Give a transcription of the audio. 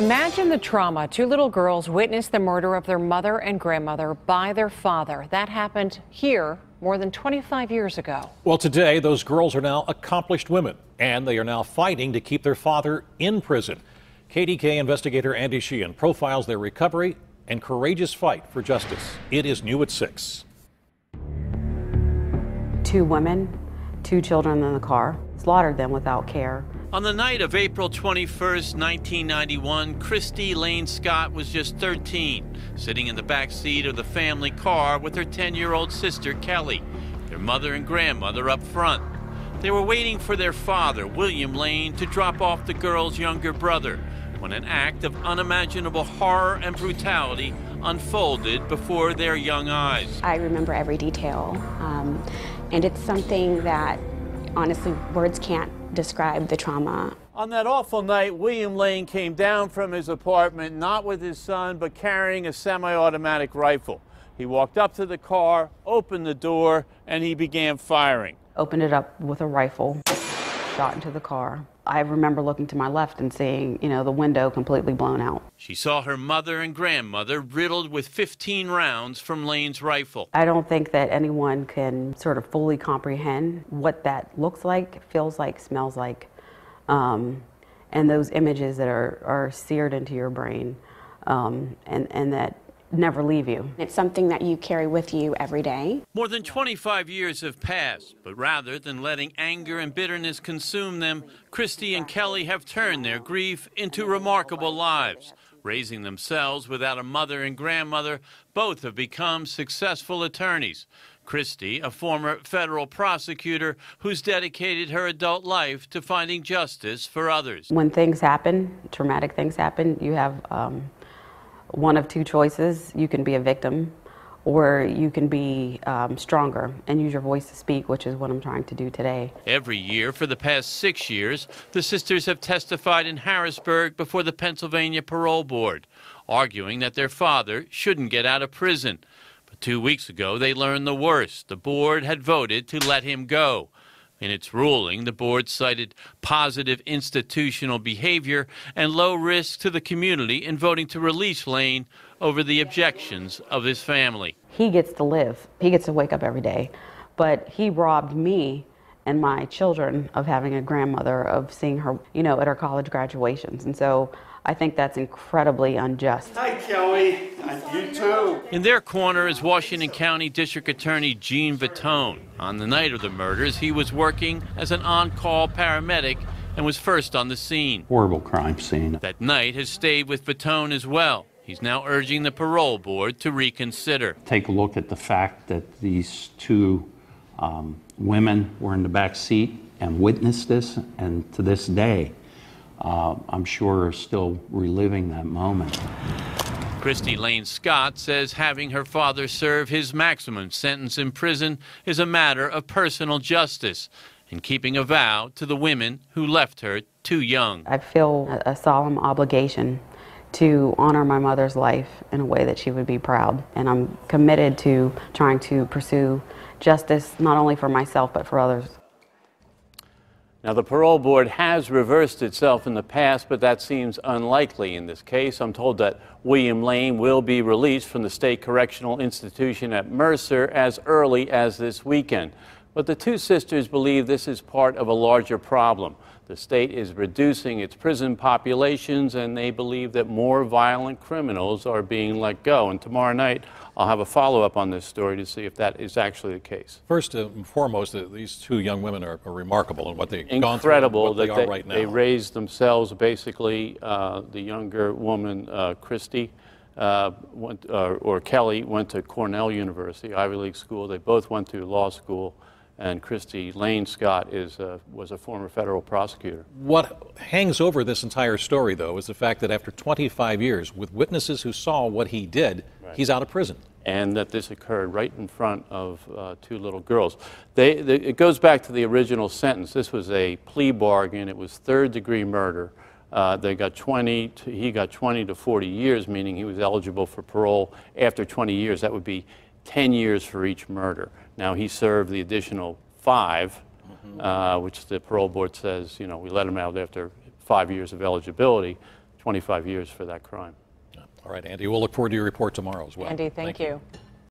Imagine the trauma. Two little girls witnessed the murder of their mother and grandmother by their father. That happened here more than 25 years ago. Well, today, those girls are now accomplished women, and they are now fighting to keep their father in prison. KDKA investigator Andy Sheehan profiles their recovery and courageous fight for justice. It is new at 6. Two women, two children in the car, slaughtered them without care. On the night of April 21st, 1991, Christy Lane Scott was just 13, sitting in the back seat of the family car with her 10-year-old sister, Kelly, their mother and grandmother up front. They were waiting for their father, William Lane, to drop off the girl's younger brother when an act of unimaginable horror and brutality unfolded before their young eyes. I remember every detail, and it's something that, honestly, words can't describe the trauma. On that awful night, William Lane came down from his apartment, not with his son, but carrying a semi-automatic rifle. He walked up to the car, opened the door, and he began firing. Opened it up with a rifle, shot into the car. I remember looking to my left and seeing, the window completely blown out. She saw her mother and grandmother riddled with 15 rounds from Lane's rifle. I don't think that anyone can sort of fully comprehend what that looks like, feels like, smells like, and those images that are seared into your brain, and that never leave you. It's something that you carry with you every day. More than 25 years have passed, but rather than letting anger and bitterness consume them, Christy and Kelly have turned their grief into remarkable lives. Raising themselves without a mother and grandmother, both have become successful attorneys. Christy, a former federal prosecutor who's dedicated her adult life to finding justice for others. When things happen, traumatic things happen, you have one of two choices. You can be a victim, or you can be stronger and use your voice to speak, which is what I'm trying to do today. Every year for the past 6 years, the sisters have testified in Harrisburg before the Pennsylvania Parole Board, arguing that their father shouldn't get out of prison. But 2 weeks ago, they learned the worst. The board had voted to let him go. In its ruling, the board cited positive institutional behavior and low risk to the community in voting to release Lane over the objections of his family. He gets to live. He gets to wake up every day. But he robbed me and my children of having a grandmother, of seeing her, at her college graduations. And so I think that's incredibly unjust. Hi, Kelly. You too. In their corner is Washington County District Attorney Gene Vitone. On the night of the murders, he was working as an on-call paramedic and was first on the scene. Horrible crime scene. That night has stayed with Vitone as well. He's now urging the parole board to reconsider. Take a look at the fact that these two women were in the back seat and witnessed this, and to this day, I'm sure are still reliving that moment. Christy Lane Scott says having her father serve his maximum sentence in prison is a matter of personal justice and keeping a vow to the women who left her too young. I feel a solemn obligation to honor my mother's life in a way that she would be proud. And I'm committed to trying to pursue justice not only for myself but for others. Now, the parole board has reversed itself in the past, but that seems unlikely in this case. I'm told that William Lane will be released from the state correctional institution at Mercer as early as this weekend. But the two sisters believe this is part of a larger problem. The state is reducing its prison populations, and they believe that more violent criminals are being let go. And tomorrow night, I'll have a follow-up on this story to see if that is actually the case. First and foremost, these two young women are remarkable in what they've gone through. Incredible that that right now. They raised themselves. Basically, the younger woman, Christy, or Kelly, went to Cornell University, Ivy League school. They both went to law school. And Christy Lane Scott was a former federal prosecutor. What hangs over this entire story, though, is the fact that after 25 years, with witnesses who saw what he did, right, he's out of prison. And that this occurred right in front of two little girls. It goes back to the original sentence. This was a plea bargain. It was third-degree murder. He got 20 to 40 years, meaning he was eligible for parole after 20 years. That would be 10 years for each murder. Now, he served the additional 5, which the parole board says, we let him out after 5 years of eligibility. 25 years for that crime. All right, Andy, we'll look forward to your report tomorrow as well. Andy, thank you.